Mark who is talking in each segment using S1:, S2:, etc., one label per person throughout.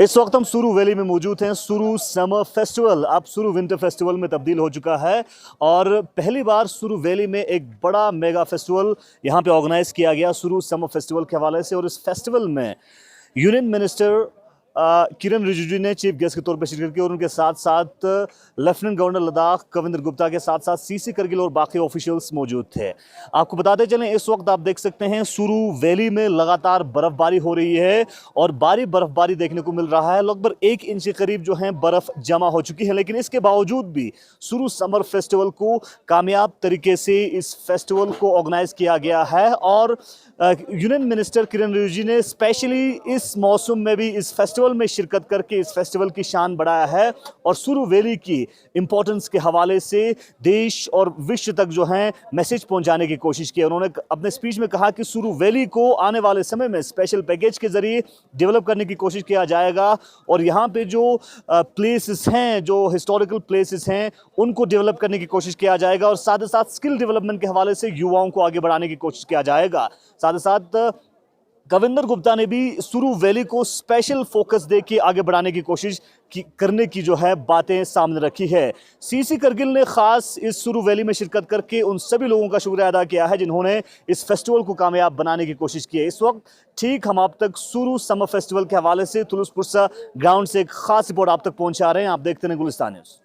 S1: इस वक्त हम सुरू वैली में मौजूद हैं। सुरू समर फेस्टिवल अब सुरू विंटर फेस्टिवल में तब्दील हो चुका है और पहली बार सुरू वैली में एक बड़ा मेगा फेस्टिवल यहां पे ऑर्गेनाइज किया गया सुरू समर फेस्टिवल के हवाले से। और इस फेस्टिवल में यूनियन मिनिस्टर किरण रिजिजू ने चीफ गेस्ट के तौर पर शिरकत की और उनके साथ साथ लेफ्टिनेंट गवर्नर लद्दाख कविंद्र गुप्ता के साथ साथ सीसी करगिल और बाकी ऑफिशियल्स मौजूद थे। आपको बताते चलें, इस वक्त आप देख सकते हैं सुरू वैली में लगातार बर्फबारी हो रही है और भारी बर्फबारी देखने को मिल रहा है। लगभग 1 इंच के करीब जो है बर्फ जमा हो चुकी है, लेकिन इसके बावजूद भी सुरू समर फेस्टिवल को कामयाब तरीके से इस फेस्टिवल को ऑर्गेनाइज किया गया है। और यूनियन मिनिस्टर किरण रिजिजू ने स्पेशली इस मौसम में भी इस फेस्टिवल में शिरकत करके इस फेस्टिवल की शान बढ़ाया है और सुरू वैली की इंपॉर्टेंस के हवाले से देश और विश्व तक जो है मैसेज पहुंचाने की कोशिश की। उन्होंने अपने स्पीच में कहा कि सुरू वैली को आने वाले समय में स्पेशल पैकेज के जरिए डेवलप करने की कोशिश किया जाएगा और यहाँ पे जो प्लेसेस हैं, जो हिस्टोरिकल प्लेसेस हैं, उनको डेवलप करने की कोशिश किया जाएगा और साथ ही साथ स्किल डेवलपमेंट के हवाले से युवाओं को आगे बढ़ाने की कोशिश किया जाएगा। साथ ही साथ कविंद्र गुप्ता ने भी सुरू वैली को स्पेशल फोकस देके आगे बढ़ाने की कोशिश करने की जो है बातें सामने रखी है। सीसी करगिल ने खास इस सुरू वैली में शिरकत करके उन सभी लोगों का शुक्रिया अदा किया है जिन्होंने इस फेस्टिवल को कामयाब बनाने की कोशिश की है। इस वक्त ठीक हम आप तक सुरू समर फेस्टिवल के हवाले से तुलुसपुरसा ग्राउंड से एक खास रिपोर्ट आप तक पहुंचा रहे हैं। आप देखते हैं गुलिस्तान न्यूज़।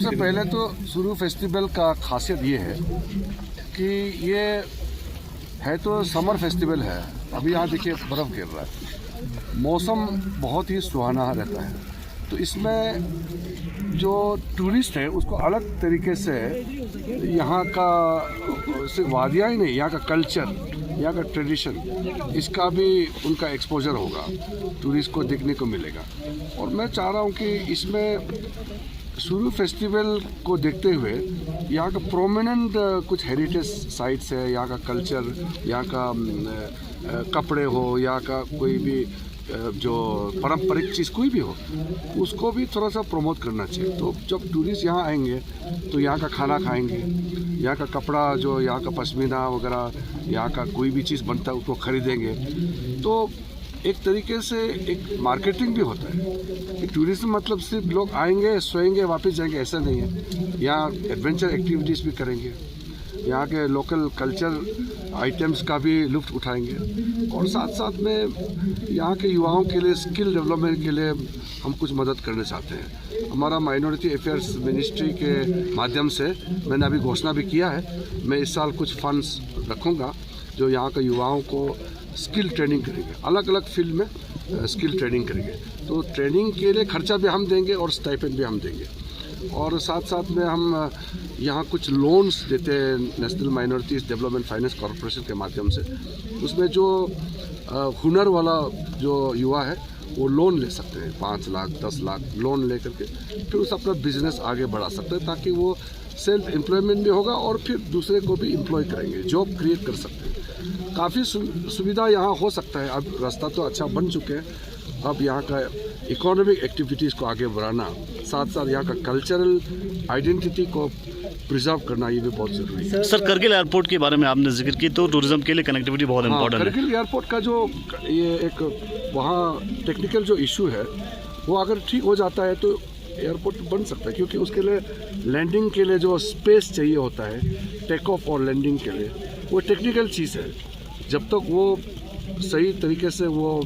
S2: सबसे पहले तो सुरू फेस्टिवल का खासियत ये है कि ये है तो समर फेस्टिवल है। अभी यहाँ देखिए बर्फ़ गिर रहा है, मौसम बहुत ही सुहाना रहता है, तो इसमें जो टूरिस्ट है उसको अलग तरीके से यहाँ का सिर्फ वादियाँ ही नहीं, यहाँ का कल्चर, यहाँ का ट्रेडिशन, इसका भी उनका एक्सपोजर होगा, टूरिस्ट को देखने को मिलेगा। और मैं चाह रहा हूँ कि इसमें सुरू फेस्टिवल को देखते हुए यहाँ का प्रोमिनेंट कुछ हेरिटेज साइट्स है, यहाँ का कल्चर, यहाँ का कपड़े हो, यहाँ का कोई भी जो पारंपरिक चीज़ कोई भी हो, उसको भी थोड़ा सा प्रमोट करना चाहिए। तो जब टूरिस्ट यहाँ आएंगे तो यहाँ का खाना खाएंगे, यहाँ का कपड़ा जो यहाँ का पश्मीना वगैरह, यहाँ का कोई भी चीज़ बनता है उसको खरीदेंगे। तो एक तरीके से एक मार्केटिंग भी होता है कि टूरिज्म मतलब सिर्फ लोग आएंगे, सोएंगे, वापस जाएंगे, ऐसा नहीं है। यहाँ एडवेंचर एक्टिविटीज़ भी करेंगे, यहाँ के लोकल कल्चर आइटम्स का भी लुत्फ़ उठाएंगे और साथ साथ में यहाँ के युवाओं के लिए स्किल डेवलपमेंट के लिए हम कुछ मदद करना चाहते हैं। हमारा माइनॉरिटी अफेयर्स मिनिस्ट्री के माध्यम से मैंने अभी घोषणा भी किया है, मैं इस साल कुछ फंड्स रखूँगा जो यहाँ के युवाओं को स्किल ट्रेनिंग करेंगे, अलग अलग फील्ड में स्किल ट्रेनिंग करेंगे। तो ट्रेनिंग के लिए खर्चा भी हम देंगे और स्टाइपेंड भी हम देंगे। और साथ साथ में हम यहाँ कुछ लोन्स देते हैं national minorities development finance corporation के माध्यम से। उसमें जो हुनर वाला जो युवा है वो लोन ले सकते हैं, 5 लाख 10 लाख लोन ले करके फिर उस अपना बिजनेस आगे बढ़ा सकते हैं, ताकि वो सेल्फ एम्प्लॉयमेंट भी होगा और फिर दूसरे को भी एम्प्लॉय करेंगे, जॉब क्रिएट कर सकते हैं। काफ़ी सुविधा यहाँ हो सकता है। अब रास्ता तो अच्छा बन चुके हैं, अब यहाँ का इकोनॉमिक एक्टिविटीज़ को आगे बढ़ाना, साथ साथ यहाँ का कल्चरल आइडेंटिटी को प्रिजर्व करना, ये भी बहुत ज़रूरी है।
S1: सर, करगिल एयरपोर्ट के बारे में आपने जिक्र की, तो टूरिज्म के लिए कनेक्टिविटी बहुत इंपॉर्टेंट है।
S2: करगिल एयरपोर्ट का जो ये एक वहाँ टेक्निकल जो इशू है वो अगर ठीक हो जाता है तो एयरपोर्ट बन सकता है, क्योंकि उसके लिए लैंडिंग के लिए जो स्पेस चाहिए होता है टेक ऑफ और लैंडिंग के लिए, वो टेक्निकल चीज़ है। जब तक वो सही तरीके से वो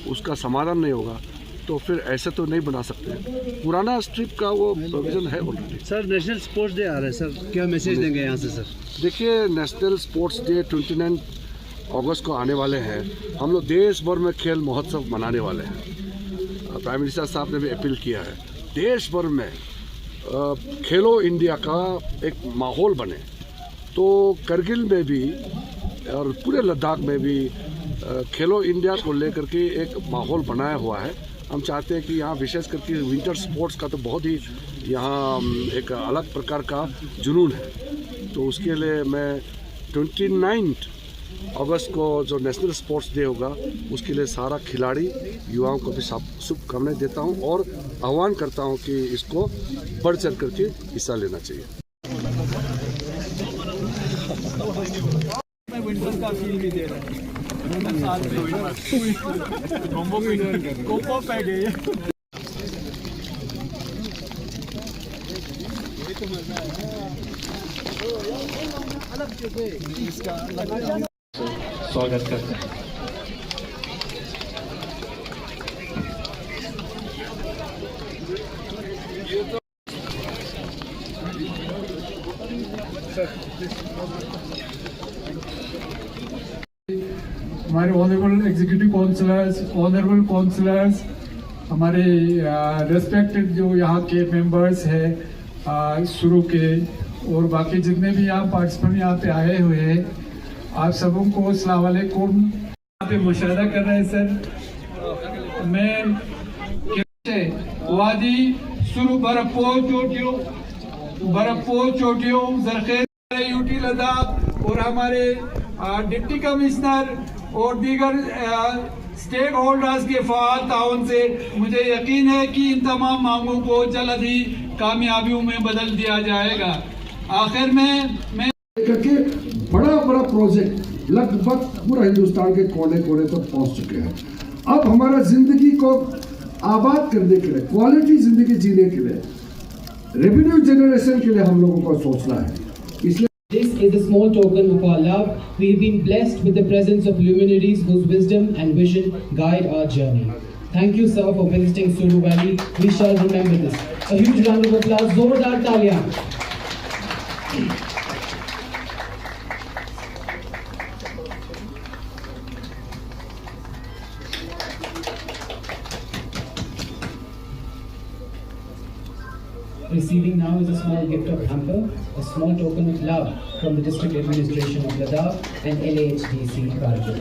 S2: उसका समाधान नहीं होगा तो फिर ऐसे तो नहीं बना सकते। पुराना स्ट्रिप का वो प्रोविजन है already.
S3: Sir, national sports day आ रहा है सर, क्या मैसेज देंगे यहाँ से सर?
S2: देखिए, नेशनल स्पोर्ट्स डे 29 अगस्त को आने वाले हैं। हम लोग देश भर में खेल महोत्सव मनाने वाले हैं। प्राइम मिनिस्टर साहब ने भी अपील किया है देश भर में खेलो इंडिया का एक माहौल बने। तो करगिल में भी और पूरे लद्दाख में भी खेलो इंडिया को लेकर के एक माहौल बनाया हुआ है। हम चाहते हैं कि यहाँ विशेष करके विंटर स्पोर्ट्स का तो बहुत ही यहाँ एक अलग प्रकार का जुनून है। तो उसके लिए मैं 29 अगस्त को जो नेशनल स्पोर्ट्स डे होगा उसके लिए सारा खिलाड़ी युवाओं को भी शुभकामनाएं देता हूँ और आह्वान करता हूँ कि इसको बढ़ चढ़ करके हिस्सा लेना चाहिए।
S3: विंटर का फील भी दे रहा है।
S4: स्वागत करते हैं।
S5: हमारे honourable executive counsellors, honourable counsellors, हमारे रेस्पेक्टेड जो यहाँ के मेंबर्स हैं शुरू के, और बाकी जितने भी यहाँ पार्टिसिपेंट यहाँ पे आए हुए हैं, आप सबों को अस्सलाम वालेकुम। यहाँ पे मुशाहिदा कर रहे हैं सर। मैं वादी शुरू बर्फपोर चोटियों जरखेज यूटी लद्दाख और हमारे डिप्टी कमिश्नर और दीगर स्टेक होल्डर्स के फ़ाल ताउन से मुझे यकीन है कि इन तमाम मांगों को जल्द ही कामयाबियों में बदल दिया जाएगा। आखिर में मैं
S6: करके बड़ा प्रोजेक्ट लगभग पूरा हिंदुस्तान के कोने कोने तक पहुंच चुके हैं। अब हमारा जिंदगी को आबाद करने के लिए, क्वालिटी जिंदगी जीने के लिए, रेवेन्यू जनरेशन के लिए हम लोगों को सोचना है। इसलिए
S7: This is a small token of our love. We've been blessed with the presence of luminaries whose wisdom and vision guide our journey. Thank you, sir, for visiting Suru Valley. We shall remember this. A huge round of applause. Zordar Taaliyan. Receiving now is a small gift of hamper, a small token of love from the District Administration of Ladakh and LAHDC Kargil.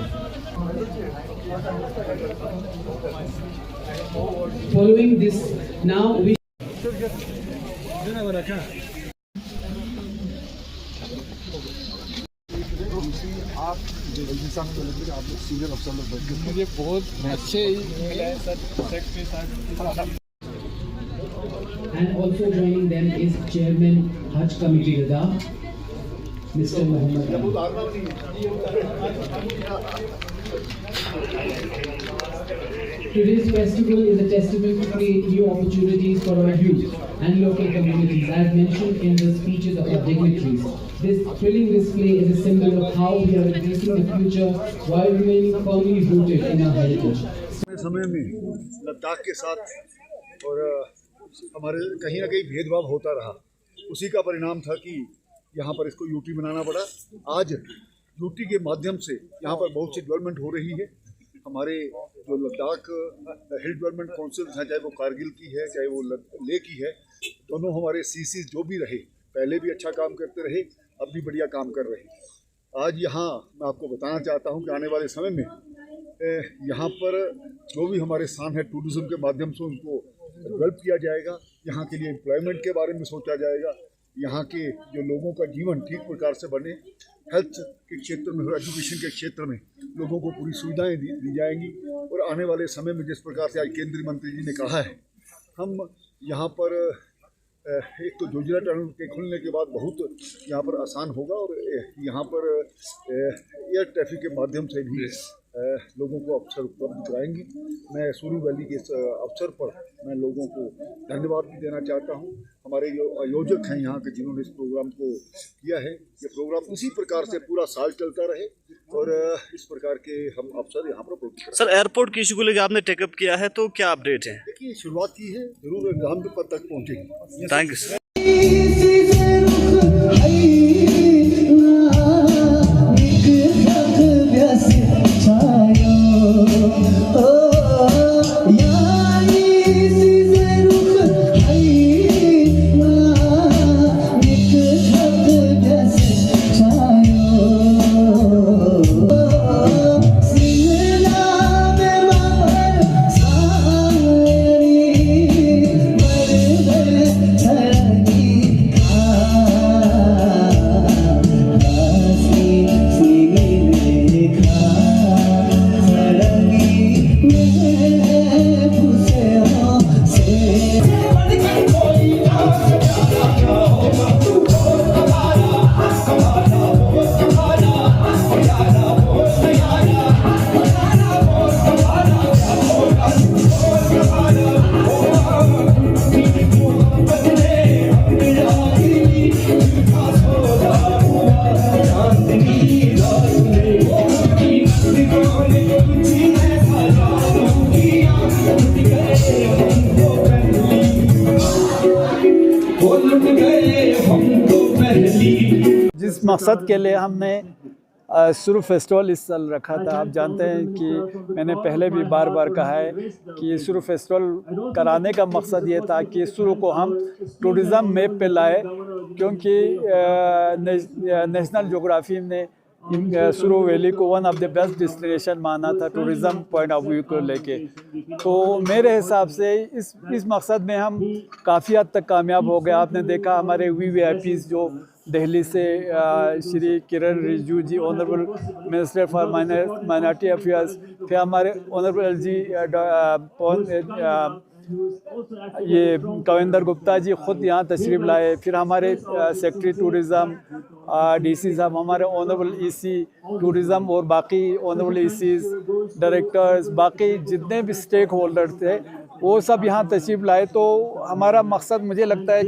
S7: Following this, now we
S2: मुझे बहुत अच्छे मिले sir.
S7: and also joining them is Chairman Hajj Committee Ladakh, Mr. Mohammed Ali. Today's festival is a testament to create new opportunities for our youth and local communities, as mentioned in the speeches of our dignitaries. This thrilling display is a symbol of how we are addressing the future while remaining firmly rooted in our heritage.
S8: समय में लद्दाख के साथ और हमारे कहीं ना कहीं भेदभाव होता रहा, उसी का परिणाम था कि यहाँ पर इसको यूटी बनाना पड़ा। आज यूटी के माध्यम से यहाँ पर बहुत सी डेवलपमेंट हो रही है। हमारे जो लद्दाख हिल डेवलपमेंट काउंसिल है, चाहे वो कारगिल की है चाहे वो लेह की है, दोनों हमारे सीसी जो भी रहे, पहले भी अच्छा काम करते रहे, अब भी बढ़िया काम कर रहे हैं। आज यहाँ मैं आपको बताना चाहता हूँ कि आने वाले समय में यहाँ पर जो भी हमारे स्थान है, टूरिज़्म के माध्यम से उनको डेवलप किया जाएगा। यहाँ के लिए एम्प्लॉयमेंट के बारे में सोचा जाएगा, यहाँ के जो लोगों का जीवन ठीक प्रकार से बने, हेल्थ के क्षेत्र में और एजुकेशन के क्षेत्र में लोगों को पूरी सुविधाएं दी जाएंगी। और आने वाले समय में जिस प्रकार से आज केंद्रीय मंत्री जी ने कहा है, हम यहाँ पर एक तो जोजिला टनल के खुलने के बाद बहुत यहाँ पर आसान होगा और यहाँ पर एयर ट्रैफिक के माध्यम से भी लोगों को अवसर उपलब्ध कराएंगे। मैं सुरू वैली के इस अवसर पर मैं लोगों को धन्यवाद भी देना चाहता हूँ। हमारे जो आयोजक हैं यहाँ के, जिन्होंने इस प्रोग्राम को किया है, ये प्रोग्राम इसी प्रकार से पूरा साल चलता रहे और इस प्रकार के हम अवसर यहाँ पर उपलब्ध करें।
S1: सर, एयरपोर्ट की इशू को लेकर आपने टेकअप किया है, तो क्या अपडेट है?
S8: देखिए, शुरुआत की है, जरूर एग्जाम के पद तक पहुँचेगी।
S1: Thank you sir.
S9: जिस मकसद के लिए हमने सुरू फेस्टिवल इस साल रखा था, आप जानते हैं कि मैंने पहले भी बार बार कहा है कि सुरू फेस्टिवल कराने का मकसद ये था कि सुरू को हम टूरिज़म मैप पे लाए, क्योंकि नेशनल ज्योग्राफी ने सुरू वैली को one of the best destination माना था टूरिज़म पॉइंट ऑफ व्यू को लेके। तो मेरे हिसाब से इस मकसद में हम काफ़ी हद तक कामयाब हो गए। आपने देखा हमारे VVIPs जो दिल्ली से Shri Kiren Rijiju ji, honourable minister for minority affairs, फिर हमारे ऑनरेबल जी ये कविंदर गुप्ता जी ख़ुद यहाँ तशरीफ़ लाए, फिर हमारे सेक्रेटरी टूरिज़म DC साहब, हमारे ऑनरेबल EC टूरिज़म और बाकी ऑनरेबल ECs डायरेक्टर्स, बाकी जितने भी स्टेक होल्डर थे वो सब यहाँ तशरीफ़ लाए। तो हमारा मकसद मुझे लगता है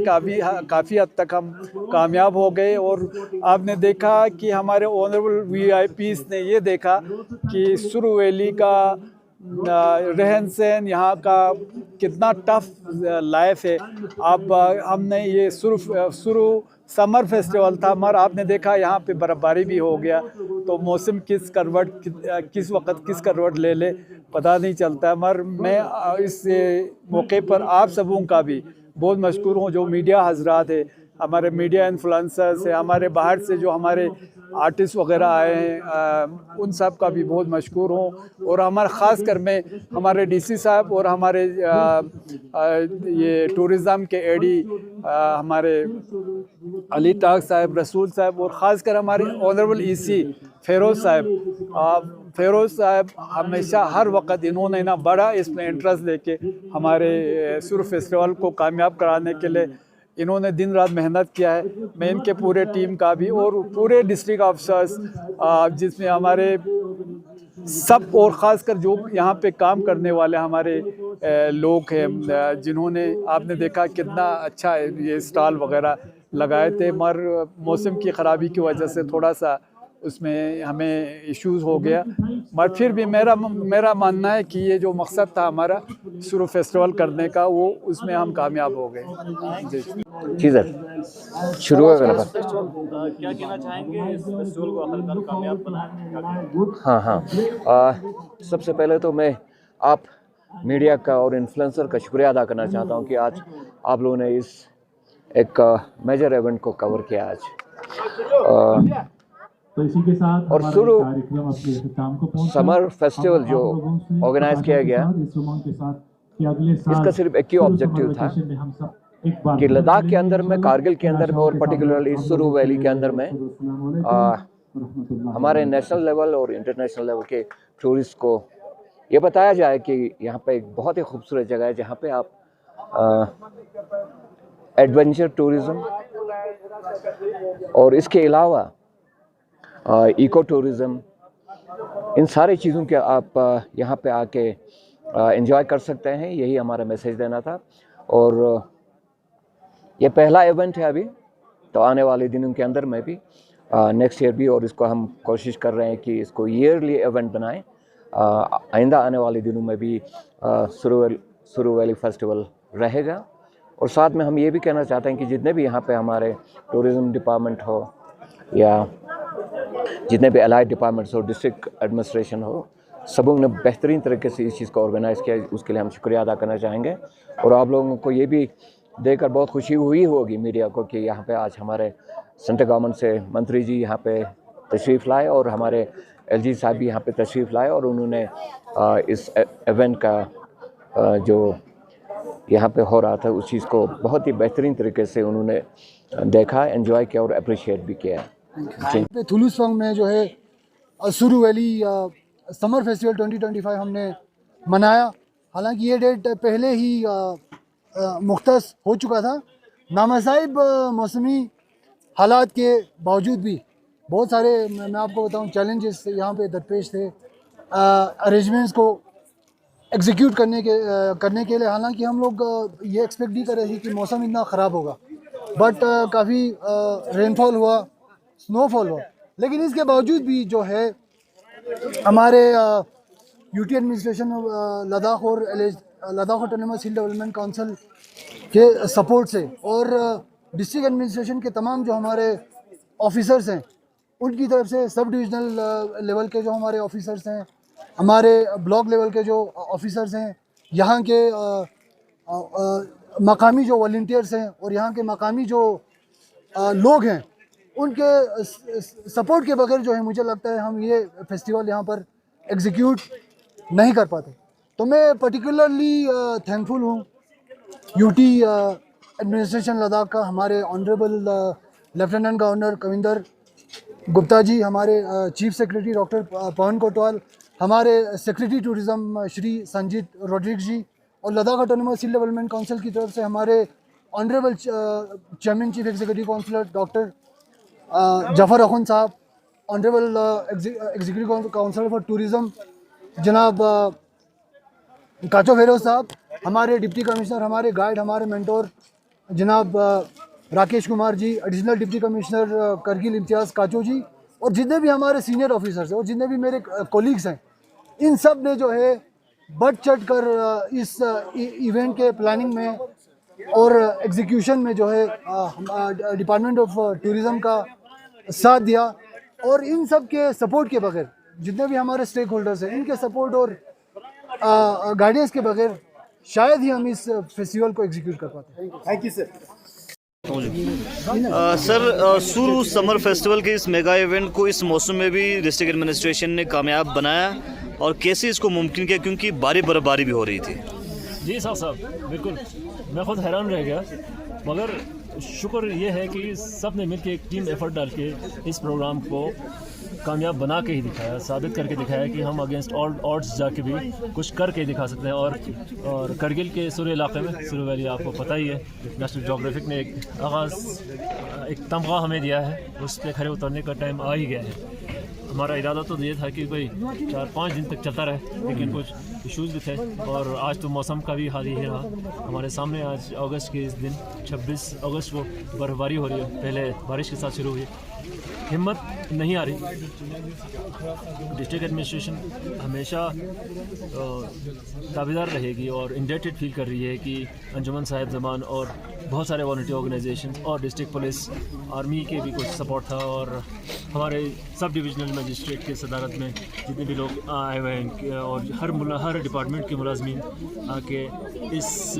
S9: काफ़ी हद तक हम कामयाब हो गए। और आपने देखा कि हमारे ऑनरेबल VIPs ने ये देखा कि सुरू वैली का रहन सहन, यहाँ का कितना टफ लाइफ है। अब हमने ये सुरू समर फेस्टिवल था, मगर आपने देखा यहाँ पे बर्फ़बारी भी हो गया, तो मौसम किस वक्त किस करवट ले ले पता नहीं चलता। मगर मैं इस मौके पर आप सबों का भी बहुत मशकूर हूँ, जो मीडिया हजरात है, हमारे मीडिया इन्फ्लुएंसर्स है, हमारे बाहर से जो हमारे आर्टिस्ट वगैरह आए हैं, उन सब का भी बहुत मशकूर हूँ। और ख़ास कर मैं हमारे DC साहब और हमारे ये टूरिज़म के AD हमारे अली ताक साहब, रसूल साहब, और ख़ास कर हमारे ऑनरेबल EC फ़ेरोज़ साहब हमेशा हर वक्त इन्होंने ना बड़ा इसमें इंटरेस्ट लेके हमारे सुरू फेस्टिवल को कामयाब कराने के लिए इन्होंने दिन रात मेहनत किया है। मैं इनके पूरे टीम का भी और पूरे डिस्ट्रिक्ट ऑफिसर्स, जिसमें हमारे सब और ख़ास कर जो यहाँ पे काम करने वाले हमारे लोग हैं, जिन्होंने आपने देखा कितना अच्छा ये स्टॉल वगैरह लगाए थे, मगर मौसम की ख़राबी की वजह से थोड़ा सा उसमें हमें इश्यूज़ हो गया। मगर फिर भी मेरा मानना है कि ये जो मकसद था हमारा सुरू फेस्टिवल करने का, वो उसमें हम कामयाब हो गए।
S10: जी सर, शुरू हो गया।
S1: क्या कहना चाहेंगे इस फेस्टिवल को आखिरकार कामयाब बनाने?
S10: हाँ, सबसे पहले तो मैं आप मीडिया का और इन्फ्लुएंसर का शुक्रिया अदा करना चाहता हूँ कि आज आप लोगों ने इस एक मेजर इवेंट को कवर किया आज।
S4: तो इसी के साथ
S10: और सुरू समर फेस्टिवल जो ऑर्गेनाइज किया गया, इसका सिर्फ एक ही ऑब्जेक्टिव था कि लद्दाख के अंदर में, कारगिल के अंदर में और पर्टिकुलरली सुरू वैली के अंदर में हमारे नेशनल लेवल और इंटरनेशनल लेवल के टूरिस्ट को ये बताया जाए कि यहाँ पे एक बहुत ही खूबसूरत जगह है जहाँ पे आप एडवेंचर टूरिज़म और इसके अलावा इको टूरिज़म, इन सारी चीज़ों के आप यहाँ पे आके एंजॉय कर सकते हैं। यही हमारा मैसेज देना था। और ये पहला इवेंट है अभी, तो आने वाले दिनों के अंदर में भी नेक्स्ट ईयर भी, और इसको हम कोशिश कर रहे हैं कि इसको ईयरली इवेंट बनाएं। आइंदा आने वाले दिनों में भी सुरू वैली फेस्टिवल रहेगा। और साथ में हम ये भी कहना चाहते हैं कि जितने भी यहाँ पे हमारे टूरिज़म डिपार्टमेंट हो या जितने भी अलाइड डिपार्टमेंट्स हो, डिस्ट्रिक्ट एडमिनिस्ट्रेशन हो, सबों ने बेहतरीन तरीके से इस चीज़ को ऑर्गेनाइज़ किया, उसके लिए हम शुक्रिया अदा करना चाहेंगे। और आप लोगों को ये भी देखकर बहुत खुशी हुई होगी मीडिया को कि यहाँ पे आज हमारे सेंट्रल गवर्नमेंट से मंत्री जी यहाँ पे तशरीफ़ लाए और हमारे LG साहब भी यहाँ पे तशरीफ़ लाए, और उन्होंने इस इवेंट का जो यहाँ पे हो रहा था उस चीज़ को बहुत ही बेहतरीन तरीके से उन्होंने देखा, एंजॉय किया और अप्रिशिएट भी किया।
S11: थुलुस्वंग में जो है सुरू वैली समर फेस्टिवल 2025 हमने मनाया। हालांकि ये डेट पहले ही मुख्तस हो चुका था। नामसाइब मौसमी हालात के बावजूद भी बहुत सारे, मैं आपको बताऊं, चैलेंजेस यहाँ पे दरपेश थे। अरेंजमेंट्स को एग्जीक्यूट करने के लिए, हालांकि हम लोग ये एक्सपेक्ट नहीं कर रहे थे कि मौसम इतना ख़राब होगा, बट काफ़ी रेनफॉल हुआ, स्नोफॉल हुआ, लेकिन इसके बावजूद भी जो है हमारे यूटी एडमिनिस्ट्रेशन लद्दाख और ऑटोनोमस हिल डेवलपमेंट काउंसिल के सपोर्ट से और डिस्ट्रिक्ट एडमिनिस्ट्रेशन के तमाम जो हमारे ऑफिसर्स हैं उनकी तरफ से, सब डिविजनल लेवल के जो हमारे ऑफिसर्स हैं, हमारे ब्लॉक लेवल के जो ऑफिसर्स हैं, यहाँ के मकामी जो वॉलंटियर्स हैं और यहाँ के मकामी जो लोग हैं, उनके सपोर्ट के बगैर जो है मुझे लगता है हम ये फेस्टिवल यहाँ पर एग्जीक्यूट नहीं कर पाते। तो मैं पर्टिकुलरली थैंकफुल हूँ यूटी एडमिनिस्ट्रेशन लद्दाख का, हमारे honourable lieutenant governor Kavinder Gupta ji, हमारे chief secretary doctor Pawan Kotwal, हमारे सेक्रेटरी टूरिज़्म श्री संजीत रोड्रिक्स जी, और Ladakh autonomous hill development council की तरफ से हमारे honourable chairman chief executive councillor doctor Jafar Akhun साहब, honourable executive councillor for tourism जनाब काचो फेरोज साहब, हमारे डिप्टी कमिश्नर, हमारे गाइड, हमारे मेंटोर जनाब राकेश कुमार जी, एडिशनल डिप्टी कमिश्नर करगिल इम्तियाज़ काचो जी, और जितने भी हमारे सीनियर ऑफिसर्स हैं और जितने भी मेरे कोलीग्स हैं, इन सब ने जो है बढ़ चढ़ कर इस इवेंट के प्लानिंग में और एग्जीक्यूशन में जो है डिपार्टमेंट ऑफ टूरिज़्म का साथ दिया। और इन सब के सपोर्ट के बगैर, जितने भी हमारे स्टेक होल्डर्स हैं, इनके सपोर्ट और गाइडेंस के बगैर शायद ही हम इस फेस्टिवल को एग्जीक्यूट कर पाते।
S1: Thank you sir. सर, सुरू समर फेस्टिवल के इस मेगा इवेंट को इस मौसम में भी डिस्ट्रिक्ट एडमिनिस्ट्रेशन ने कामयाब बनाया, और कैसे इसको मुमकिन किया, क्योंकि बर्फबारी भी हो रही थी।
S4: जी साहब बिल्कुल, मैं खुद हैरान रह गया, मगर शुक्र ये है कि सब ने मिलकर एक टीम एफर्ट डाल के इस प्रोग्राम को कामयाब बना के ही दिखाया, साबित करके दिखाया कि हम अगेंस्ट ऑल ऑड्स जाके भी कुछ करके दिखा सकते हैं। और करगिल के सुरू इलाके में, सुरू वैली आपको पता ही है, नेशनल ज्योग्राफिक ने एक तमगा हमें दिया है, उस पर खड़े उतरने का टाइम आ ही गया है। हमारा इरादा तो ये था कि भाई 4-5 दिन तक चलता रहे, लेकिन कुछ इशूज़ भी थे, और आज तो मौसम का भी हाल ही रहा। हमारे सामने आज अगस्त के इस दिन 26 अगस्त को बर्फबारी हो रही है, पहले बारिश के साथ शुरू हुई, हिम्मत नहीं आ रही। डिस्ट्रिक्ट एडमिनिस्ट्रेशन हमेशा ताबेदार रहेगी और इंडेटेड फील कर रही है कि अंजुमन साहिब जमान और बहुत सारे वॉलंटियर ऑर्गेनाइजेशन और डिस्ट्रिक्ट पुलिस, आर्मी के भी कुछ सपोर्ट था, और हमारे सब डिविजनल मजिस्ट्रेट के सदारत में जितने भी लोग आए हुए हैं, और हर डिपार्टमेंट के मुलाजमीन आके इस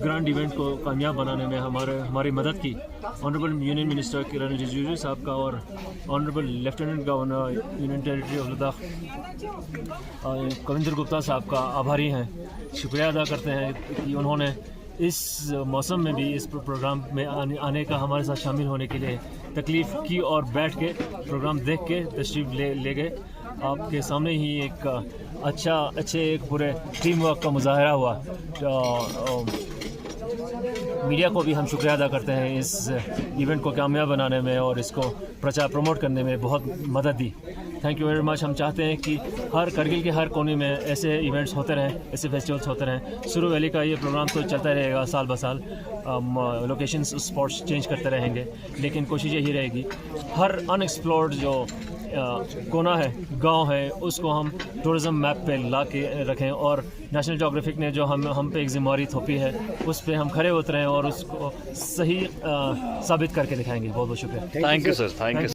S4: ग्रैंड इवेंट को कामयाब बनाने में हमारी मदद की। ऑनरेबल यूनियन मिनिस्टर किरण रिजिजू साहब का और honourable lieutenant governor union territory of Ladakh Kavinder Gupta साहब का आभारी हैं, शुक्रिया अदा करते हैं कि उन्होंने इस मौसम में भी इस प्रोग्राम में आने का, हमारे साथ शामिल होने के लिए तकलीफ़ की, और बैठ के प्रोग्राम देख के तशरीफ़ ले गए। आपके सामने ही एक अच्छे एक पूरे टीम वर्क का मुजाहरा हुआ। मीडिया को भी हम शुक्रिया अदा करते हैं, इस इवेंट को कामयाब बनाने में और इसको प्रचार प्रमोट करने में बहुत मदद दी। Thank you very much. हम चाहते हैं कि हर करगिल के हर कोने में ऐसे इवेंट्स होते रहें, ऐसे फेस्टिवल्स होते रहें। सुरू वैली का ये प्रोग्राम तो चलता रहेगा साल ब साल, लोकेशंस स्पॉट्स चेंज करते रहेंगे, लेकिन कोशिश यही रहेगी हर अनएक्सप्लोर्ड जो कोना है, गांव है, उसको हम टूरिज़म मैप पे ला के रखें, और नेशनल ज्योग्राफिक ने जो हम पे एक जिम्मेवारी थोपी है, उस पे हम खड़े उतरें और उसको सही साबित करके दिखाएंगे। बहुत बहुत शुक्रिया।
S1: Thank you sir. Thank you.